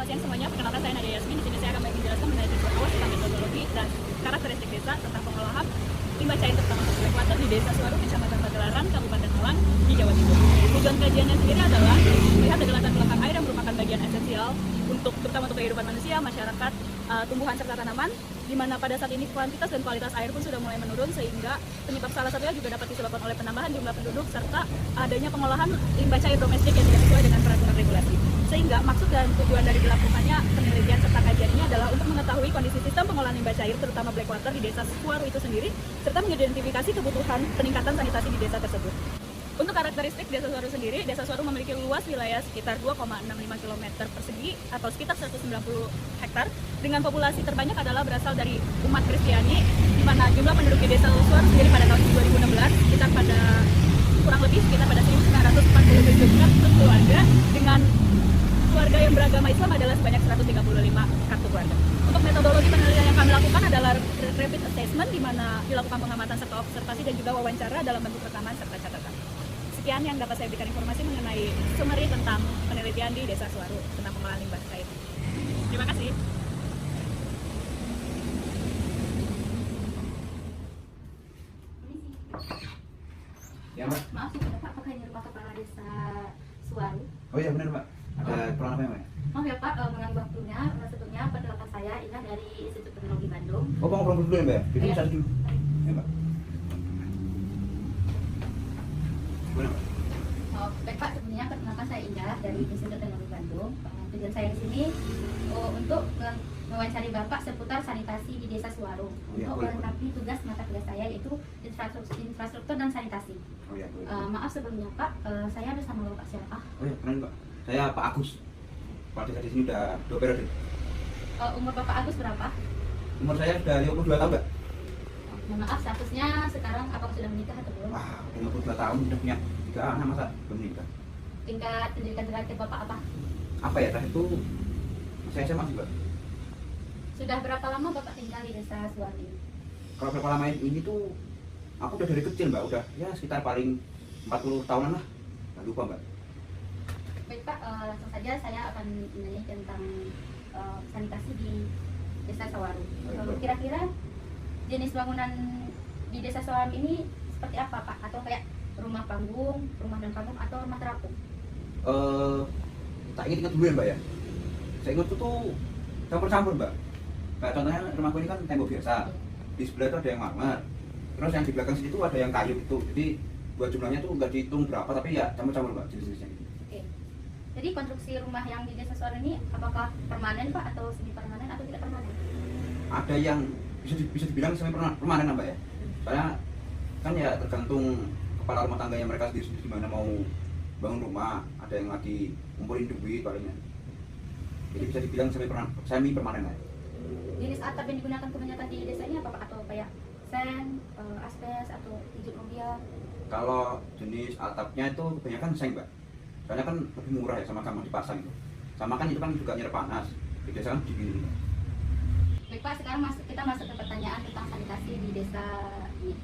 Selamat siang semuanya, perkenalkan saya Nadia Yasmin. Di sini saya akan menjelaskan mengenai tujuan awal tentang metodologi dan karakteristik desa tentang pengolahan limbah cair terutama blackwater di Desa Suwaru, Kecamatan Pagelaran, Kabupaten Malang, di Jawa Timur. Tujuan kajiannya sendiri adalah melihat dari latar belakang air yang merupakan bagian esensial terutama untuk kehidupan manusia, masyarakat, tumbuhan serta tanaman, di mana pada saat ini kuantitas dan kualitas air pun sudah mulai menurun, sehingga penyebab salah satunya juga dapat disebabkan oleh penambahan jumlah penduduk serta adanya pengolahan limbah cair domestik yang tidak sesuai dengan peraturan regulasi. Sehingga maksud dan tujuan dari dilakukannya penelitian serta kajian ini adalah untuk mengetahui kondisi sistem pengolahan limbah cair terutama blackwater di Desa Suwaru itu sendiri, serta mengidentifikasi kebutuhan peningkatan sanitasi di desa tersebut. Untuk karakteristik Desa Suwaru sendiri, Desa Suwaru memiliki luas wilayah sekitar 2,65 km persegi atau sekitar 190 hektar, dengan populasi terbanyak adalah berasal dari umat Kristiani, di mana jumlah penduduk di Desa Suwaru sendiri pada tahun 2016 sekitar pada kurang lebih sekitar pada 1947 keluarga, dengan keluarga yang beragama Islam adalah sebanyak 135 kartu keluarga. Untuk metodologi penelitian yang kami lakukan adalah rapid assessment, di mana dilakukan pengamatan serta observasi dan juga wawancara dalam bentuk rekaman serta catatan. Sekian yang dapat saya berikan informasi mengenai summary tentang penelitian di Desa Suwaru tentang pengolahan limbah cair. Terima kasih. Ya, Mbak. Maaf nih Pak, apakah ini rumah kepala Desa Suwaru? Oh iya benar, Mbak. Ada keperluan apa ya, Mbak? Maaf ya Pak, mengganggu waktunya. Sebelumnya perkenalkan saya Ina dari Institut Teknologi Bandung. Oh, mau ngobrol dulu ya, Mbak? Jadi Iya. bisa dulu. Ya, Mbak. Gimana, Mbak? Baik Pak, sebelumnya perkenalkan saya Ina dari Institut Teknologi Bandung. Tujuan saya di sini untuk mewawancari Bapak seputar sanitasi di Desa Suwaru. Iya, Untuk boleh, melengkapi mata kuliah saya yaitu infrastruktur dan sanitasi. Oh iya, boleh. Maaf sebelumnya Pak, saya bersama Bapak siapa? Oh iya, kenalin, Mbak. Saya Pak Agus. Pak Desa di sini udah 2 periode. Umur Bapak Agus berapa? Umur saya sudah 52 tahun, Mbak. Mohon maaf, statusnya sekarang apakah sudah menikah atau belum? Wah, 52 tahun udah punya 3 anak, masa belum nikah? Tingkat pendidikan terakhir Bapak apa? Apa ya, terakhir itu saya SMA sih, Mbak. Sudah berapa lama Bapak tinggal di Desa Suwaru ini? Kalau berapa lama ini tuh aku udah dari kecil, Mbak. Udah ya sekitar paling 40 tahunan lah. Nggak lupa, Mbak. Baik Pak, langsung saja saya akan menanya tentang sanitasi di Desa Suwaru. Kira-kira jenis bangunan di Desa Suwaru ini seperti apa Pak? Atau kayak rumah panggung, rumah dan kampung, atau rumah terapung? Tak ingat dulu ya, Mbak ya. Saya ingat tuh campur-campur, Mbak. Kayak contohnya rumahku ini kan tembok biasa. Di sebelah itu ada yang marmer. Terus yang di belakang sini tuh ada yang kayu gitu. Jadi buat jumlahnya tuh nggak dihitung berapa, tapi ya campur-campur, Mbak, jenis-jenisnya gitu. Oke. Jadi konstruksi rumah yang di Desa Suwaru ini apakah permanen Pak, atau semi permanen atau tidak permanen? Ada yang bisa dibilang semi permanen, Mbak ya. Soalnya kan ya tergantung kepala rumah tangganya mereka sendiri gimana mau bangun rumah. Ada yang lagi ngumpulin duit palingnya. Jadi bisa dibilang semi permanen lah. Jenis atap yang digunakan kebanyakan di desa ini apa Pak? Atau kayak seng, asbes, atau hijau mobil? Kalau jenis atapnya itu kebanyakan seng, Mbak. Soalnya kan lebih murah ya sama gampang dipasang itu. Sama kan itu kan juga nyerap panas. Di desa kan dingin. Baik Pak, sekarang kita masuk ke pertanyaan tentang sanitasi di desa ini.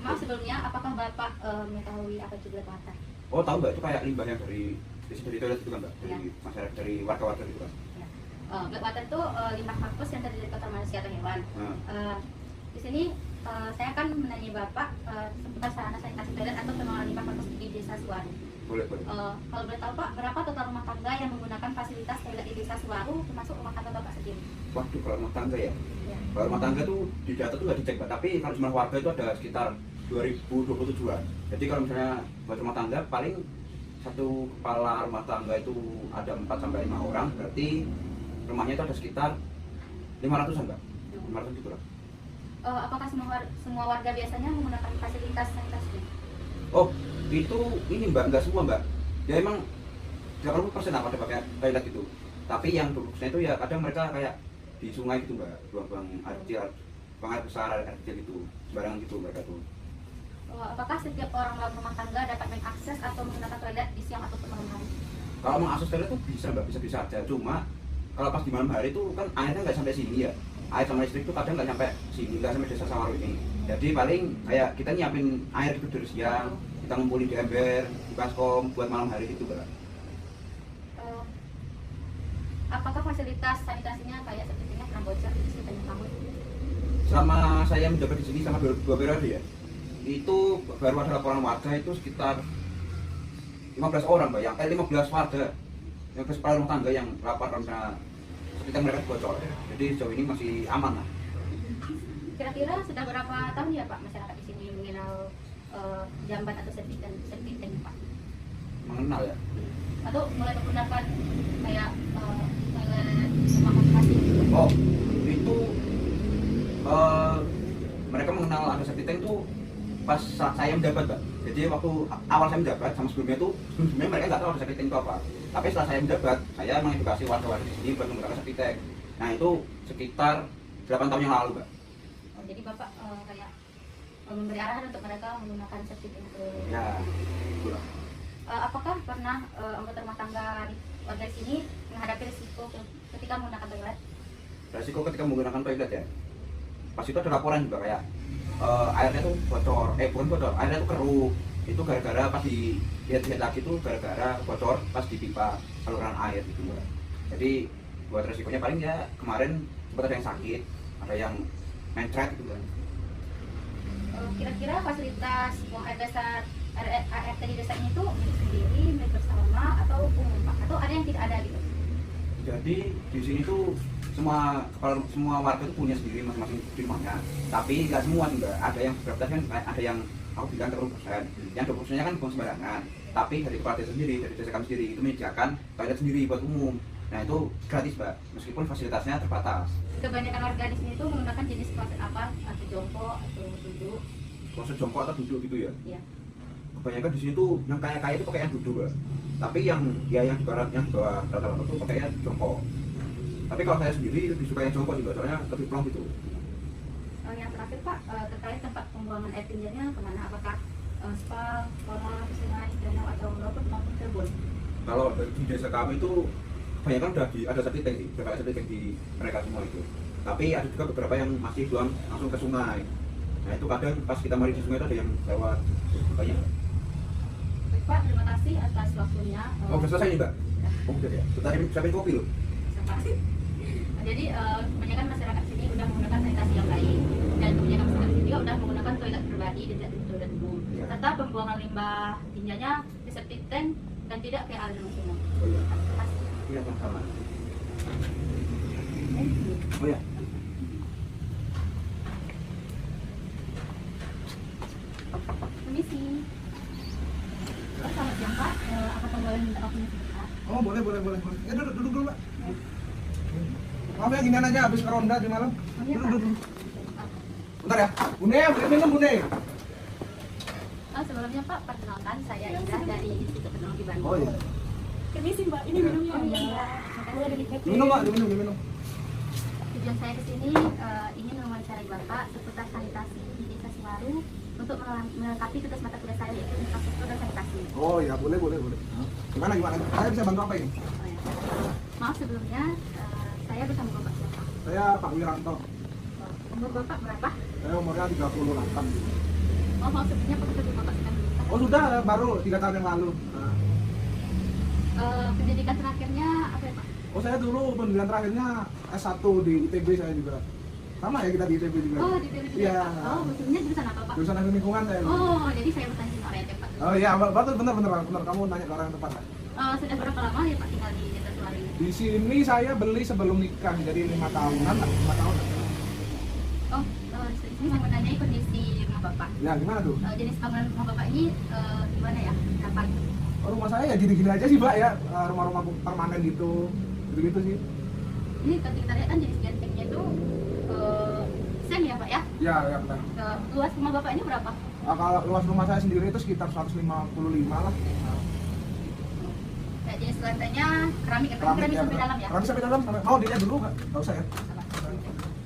Maaf sebelumnya, apakah Bapak mengetahui apa itu blackwater? Oh, tahu, Mbak, itu kayak limbah yang dari toilet itu kan, Mbak, dari Ya. masyarakat, dari warga-warga gitu kan. Blackwater itu limbah hapus yang terdiri dari kotoran manusia atau hewan. Nah, Di sini saya akan menanya Bapak seputar sarana sanitasi toilet atau pengelolaan limbah hapus di Desa Suwaru. boleh. Kalau boleh tahu Pak, berapa total rumah tangga yang menggunakan fasilitas toilet di Desa Suwaru, termasuk rumah tangga Bapak sendiri? Waduh, kalau rumah tangga ya. Ya. Kalau rumah tangga tuh di data tuh nggak dicek, Mbak. Tapi kalau jumlah warga itu ada sekitar 2027-an. Jadi kalau misalnya buat rumah tangga paling satu kepala rumah tangga itu ada 4 sampai 5 orang, berarti rumahnya itu ada sekitar 500-an, Mbak. 500 gitu lah. Apakah semua warga biasanya menggunakan fasilitas sanitasi? Oh, itu ini, Mbak, nggak semua, Mbak. Ya emang 80% apa ada pakai toilet gitu. Tapi yang bagusnya itu ya kadang mereka kayak di sungai gitu, Mbak. Buang air kecil, buang air besar, air kecil gitu. Sembarangan gitu mereka tuh. Apakah setiap orang dalam rumah tangga dapat mengakses atau menggunakan toilet di siang ataupun malam hari? Kalau mau akses toilet tuh bisa, Mbak, bisa aja. Cuma kalau pas di malam hari tuh kan airnya nggak sampai sini ya. Air sama listrik tuh kadang nggak sampai sini, nggak sampai Desa Suwaru ini. Jadi paling kayak kita nyiapin air itu dari siang, kita ngumpulin di ember, di baskom buat malam hari itu, Mbak. apakah fasilitas sanitasinya kayak sepertinya pernah bocor itu sih tanya kamu? Selama saya menjabat di sini sama dua periode ya, itu baru ada laporan warga itu sekitar 15 orang Mbak, 15 warga, 15 kepala rumah tangga yang lapor karena sekitar mereka bocor. Jadi sejauh ini masih aman lah. Kira-kira sudah berapa tahun ya Pak masyarakat di sini mengenal jamban atau septic tank Pak? Mengenal ya. Atau mulai menggunakan kayak toilet rumah masing gitu? Oh, itu mereka mengenal ada septic tank itu pas saya menjabat Mbak. Jadi waktu awal saya menjabat sama sebelumnya mereka nggak tahu ada septic tank itu apa. Tapi setelah saya menjabat, saya mengedukasi warga-warga di sini buat menggunakan septic tank. Nah itu sekitar 8 tahun yang lalu Mbak. Oh, jadi Bapak kayak memberi arahan untuk mereka menggunakan septic tank itu. Ya, itulah. Apakah pernah anggota rumah tangga warga di sini menghadapi risiko ketika menggunakan toilet? Resiko ketika menggunakan toilet ya, pas itu ada laporan juga kayak airnya tuh bocor, bukan bocor, airnya tuh keruh. Itu gara-gara pas dilihat lagi tuh gara-gara bocor pas di pipa saluran air gitu Mbak. Jadi buat resikonya paling ya kemarin sempat ada yang sakit, ada yang mencret gitu kan. Kira-kira fasilitas buang air dasar ART di desa ini tuh milik sendiri, milik bersama atau umum Pak? Atau ada yang tidak ada gitu? Jadi di sini tuh semua warga tuh punya sendiri masing-masing di rumahnya. Tapi nggak semua juga. Ada yang beberapa kan ada yang aku bilang 30%. Yang 20%-nya kan bukan sembarangan. Tapi dari kepala desa sendiri, dari desa kami sendiri itu menyediakan toilet sendiri buat umum. Nah itu gratis Mbak, meskipun fasilitasnya terbatas. Kebanyakan warga di sini tuh menggunakan jenis kloset apa? Atau jongkok atau duduk? Kloset jongkok atau duduk gitu ya? Iya. Kebanyakan di sini tuh yang kaya-kaya itu pakai yang duduk Mbak. Tapi yang di bawah rata-rata tuh pakai yang jongkok. Tapi kalau saya sendiri lebih suka yang jongkok juga, soalnya lebih plong gitu. Yang terakhir Pak, terkait tempat pembuangan air tinjanya kemana? Apakah spal, kolam, sungai, danau atau laut maupun kebun? Kalau di desa kami itu kebanyakan udah ada septic tank sih, udah ada septic tank di mereka semua itu. Tapi ada juga beberapa yang masih buang langsung ke sungai. Nah itu kadang pas kita mandi di sungai itu ada yang lewat banyak. Baik Pak, terima kasih atas waktunya. Oh udah selesai nih Mbak? Oh udah ya, kita siapin kopi loh. Jadi kebanyakan masyarakat sini udah menggunakan sanitasi yang baik dan kebanyakan masyarakat sini juga udah menggunakan toilet pribadi dan tidak toilet umum. Ya. Serta pembuangan limbah tinjanya ke septic tank dan tidak ke aliran sungai. Oh iya, Terima kasih. iya sama. Oh ya. Permisi. Oh, selamat siang Pak. Apakah boleh minta kopi sebentar? Oh boleh. Ya duduk dulu Mbak. Maaf ya ginian aja habis ke ronda di malam. Oh, iya, Pak. Duduk. Bentar ya. Bune, minum Bune. Sebelumnya Pak, perkenalkan saya Indah dari Institut Teknologi Bandung. Oh iya. Permisi Mbak, ini minumnya. Oh iya. Boleh dinikmati. Minum Mbak, diminum. Tujuan saya ke sini ingin mewawancarai Bapak seputar sanitasi di Desa Siwaru untuk melengkapi tugas mata kuliah saya yaitu infrastruktur dan sanitasi. Oh iya, boleh. Gimana? Saya bisa bantu apa ini? Oh, ya. Maaf sebelumnya, saya bersama Bapak siapa? Saya Pak Wiranto. Umur Bapak berapa? Saya umurnya 38. Oh, maaf sebelumnya pekerjaan Bapak sedang menikah. Oh sudah, baru 3 tahun yang lalu. Nah. Pendidikan terakhirnya apa ya Pak? Oh saya dulu pendidikan terakhirnya S1 di ITB saya juga. Sama ya kita di ITB juga. Oh, di PWJ. Iya. Oh, maksudnya jurusan apa Pak? Jurusan Teknik Lingkungan saya. Oh, jadi saya bertanya soal orientir Pak. Oh iya, benar. Kamu nanya ke orang yang tepat. Sudah berapa lama ya Pak tinggal di Desa Siwaru ini? Di sini saya beli sebelum nikah, jadi 5 tahunan lah, 5 tahun. Oh, di sini saya mau nanya kondisi rumah Bapak. Ya gimana tuh? Jenis bangunan rumah Bapak ini gimana ya? Kapan? Oh, rumah saya ya gini-gini aja sih Mbak ya, rumah-rumah permanen gitu sih. Ini ketika kita lihat kan jenis gentengnya itu seng ya Pak ya? Ya benar. Luas rumah Bapak ini berapa? Kalau luas rumah saya sendiri itu sekitar 155 lah. Ya, jenis lantainya keramik ya Pak? Keramik sampai dalam ya? Keramik sampai dalam. Mau dilihat dulu nggak usah ya?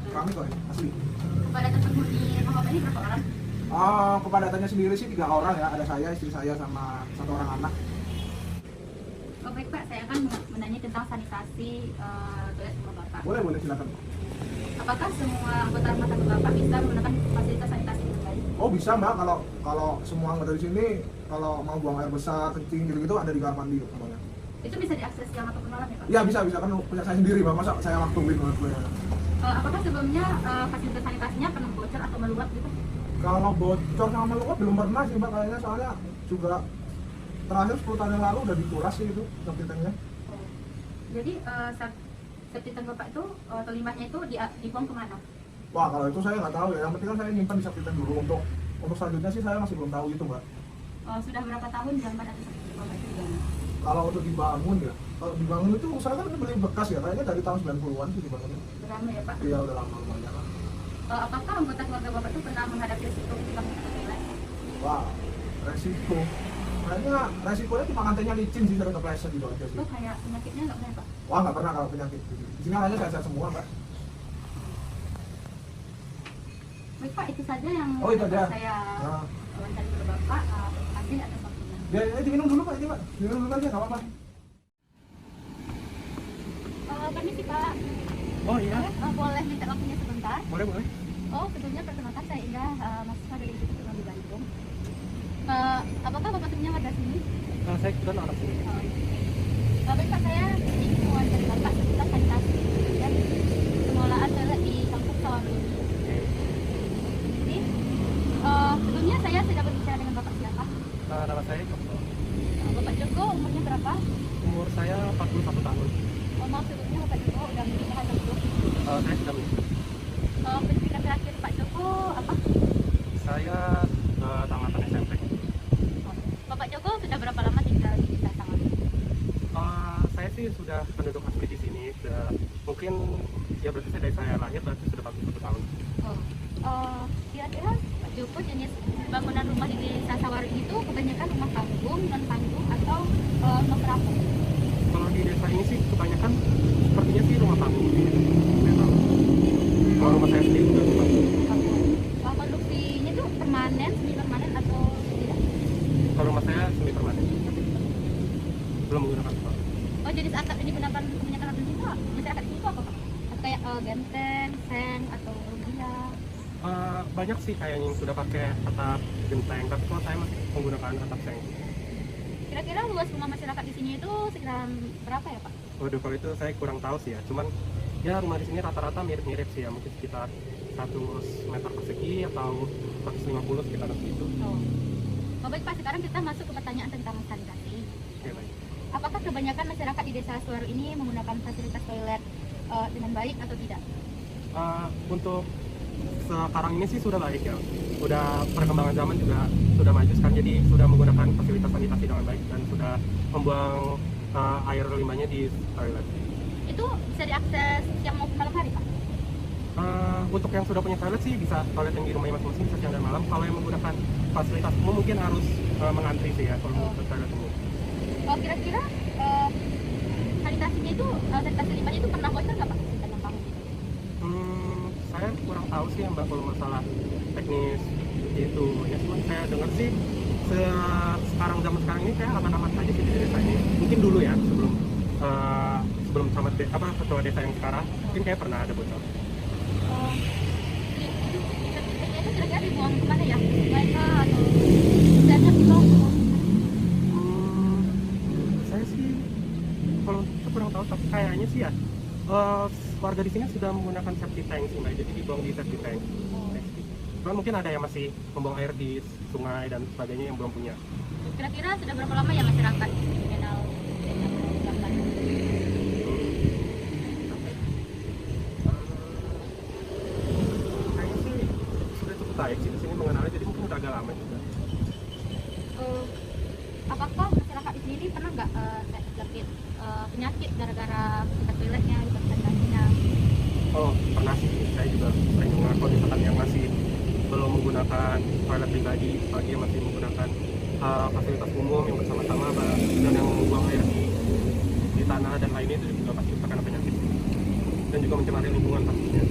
Keramik kok ya, asli. Kepadatan penghuni rumah Bapak ini berapa orang? Kepadatannya sendiri sih 3 orang ya, ada saya, istri saya sama 1 orang anak. Oh baik Pak, saya akan menanya tentang sanitasi toilet rumah Bapak. Boleh silakan. Apakah semua anggota rumah tangga Bapak bisa menggunakan fasilitas sanitasi dengan baik? Oh bisa Mbak, kalau semua anggota di sini kalau mau buang air besar, kencing gitu-gitu ada di kamar mandi semuanya. Itu bisa diakses siang ataupun malam ya Pak? Iya bisa kan punya saya sendiri Pak, masa saya waktuin buat gue. Apakah sebelumnya fasilitas sanitasinya pernah bocor atau meluap gitu? Kalau bocor sama meluap belum pernah sih Mbak, kayaknya soalnya juga terakhir 10 tahun yang lalu udah dikuras sih itu septic tanknya. Jadi septic tank Bapak itu atau limbahnya itu dibuang kemana? Wah kalau itu saya nggak tahu ya, yang penting kan saya nyimpan di septic tank dulu. Untuk selanjutnya sih saya masih belum tahu gitu Mbak. Sudah berapa tahun zaman ada septic tank Bapak itu? Kalau untuk dibangun ya, kalau dibangun itu saya kan beli bekas ya, kayaknya dari tahun 90-an sih dibangunnya. Udah lama ya Pak? Iya udah lama lumayan lah. Apakah anggota keluarga Bapak itu pernah menghadapi risiko ketika menggunakan toilet? Wah, resiko. Kayaknya resikonya cuma lantainya licin sih, sering kepleset gitu aja sih. Itu kayak penyakitnya nggak pernah Pak? Wah nggak pernah kalau penyakit. Di sini hanya sehat-sehat semua Mbak. Baik Pak, itu saja yang Oh, itu aja. saya Nah, wawancara ke Bapak. Terima kasih atas waktunya. ya diminum dulu Pak ini Pak. Diminum dulu aja nggak apa-apa. Permisi Pak. Oh iya. Boleh minta waktunya sebentar? Boleh. Oh, sebelumnya perkenalkan saya Indah, mahasiswa dari Institut Teknologi Bandung. Apakah Bapak sebelumnya ada sini? Saya kebetulan orang sini. Baik Pak, saya ingin mewawancari Bapak seputar sanitasi dan pengelolaan toilet di kampung Sawaru. Jadi, sebelumnya saya sudah berbicara dengan Bapak siapa? Nama saya Bapak Joko, umurnya berapa? umur saya 41 tahun. Maaf sebelumnya Bapak Joko udah menikah atau belum? Saya sudah menikah. Pendidikan terakhir Pak Joko apa? Saya tamatan SMP. Bapak Joko sudah berapa lama tinggal di desa Sawaru? Saya sih sudah penduduk asli di sini. Mungkin ya berarti saya dari saya lahir berarti sudah 41 tahun. Kira-kira Pak Joko jenis bangunan rumah di desa Sawaru itu kebanyakan rumah panggung, non panggung atau rumah terapung? Kalau di desa ini sih kebanyakan sepertinya sih rumah panggung. Memang. Kalau rumah saya sendiri juga rumah panggung. Konstruksinya itu permanen, semi permanen atau tidak? Kalau rumah saya semi permanen. Belum menggunakan solar. Oh, jenis atap yang digunakan kebanyakan orang itu masyarakat di sini itu apa Pak? Kayak genteng, seng atau rumbia? Banyak sih kayaknya yang sudah pakai atap genteng, tapi kalau saya masih menggunakan atap seng. Kira-kira luas rumah masyarakat di sini itu sekitar berapa ya Pak? Waduh, kalau itu saya kurang tahu sih ya. Cuman ya rumah di sini rata-rata mirip-mirip sih ya, mungkin sekitar 100 meter persegi atau 150 sekitar segitu. Oh, baik Pak, sekarang kita masuk ke pertanyaan tentang sanitasi. Oke, baik. Apakah kebanyakan masyarakat di desa Sawaru ini menggunakan fasilitas toilet dengan baik atau tidak? Untuk sekarang ini sih sudah baik ya. Udah perkembangan zaman juga sudah maju sekarang, jadi sudah menggunakan fasilitas sanitasi dengan baik dan sudah membuang air limbahnya di toilet. Itu bisa diakses siang maupun malam hari Pak? Untuk yang sudah punya toilet sih bisa toilet yang di rumahnya masing-masing bisa siang dan malam. Kalau yang menggunakan fasilitas umum mungkin harus mengantri sih ya kalau mau ke toilet umum. Kalau kira-kira sanitasinya itu, sanitasi limbahnya itu pernah bocor nggak Pak? Tentang kamu gitu. Saya kurang tahu sih Mbak kalau masalah teknis itu ya, cuma saya dengar sih sekarang zaman sekarang ini kayak aman-aman saja sih di desa ini. Mungkin dulu ya sebelum camat ketua desa yang sekarang mungkin kayak pernah ada bocor. Itu kira-kira dibuang kemana ya? Mereka atau banyak dibuang? Saya sih kalau itu kurang tahu, tapi kayaknya sih ya warga di sini sudah menggunakan septic tank sih Mbak, jadi dibuang di septic tank. Cuman mungkin ada yang masih membuang air di sungai dan sebagainya yang belum punya. Kira-kira sudah berapa lama ya masyarakat mengenal gambar? Kayaknya sih sudah cukup baik sih di sini mengenalnya, jadi mungkin udah agak lama juga. Apakah masyarakat di sini pernah nggak terjangkit penyakit gara-gara tempat toiletnya, tempat sanitasinya? Oh, pernah sih. Saya juga sering dengar kalau misalkan yang masih belum menggunakan toilet pribadi, bagi yang masih menggunakan fasilitas umum yang bersama-sama dan yang membuang air di tanah dan lainnya, itu juga pasti terkena penyakit dan juga mencemari lingkungan pastinya.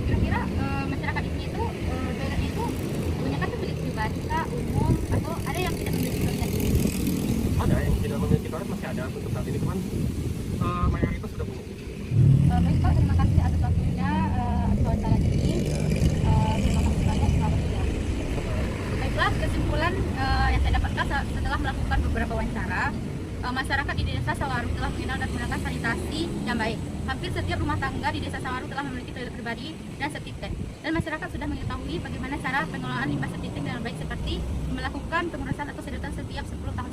Kira-kira masyarakat di sini itu toiletnya itu kebanyakan tuh milik pribadi kah, umum, atau ada yang tidak memiliki toilet? Ada yang tidak memiliki toilet, masih ada untuk saat ini, cuman mayoritas sudah punya. Baik Pak, terima kasih atas waktunya atas wawancara ini. Terima kasih banyak, selamat siang. Baiklah, kesimpulan yang saya dapatkan setelah melakukan beberapa wawancara, masyarakat di Desa Sawaru telah mengenal dan menggunakan sanitasi yang baik. Hampir setiap rumah tangga di Desa Sawaru telah memiliki toilet pribadi dan septic tank. Dan masyarakat sudah mengetahui bagaimana cara pengelolaan limbah septic tank dengan baik, seperti melakukan pengurusan atau sedotan setiap 10 tahun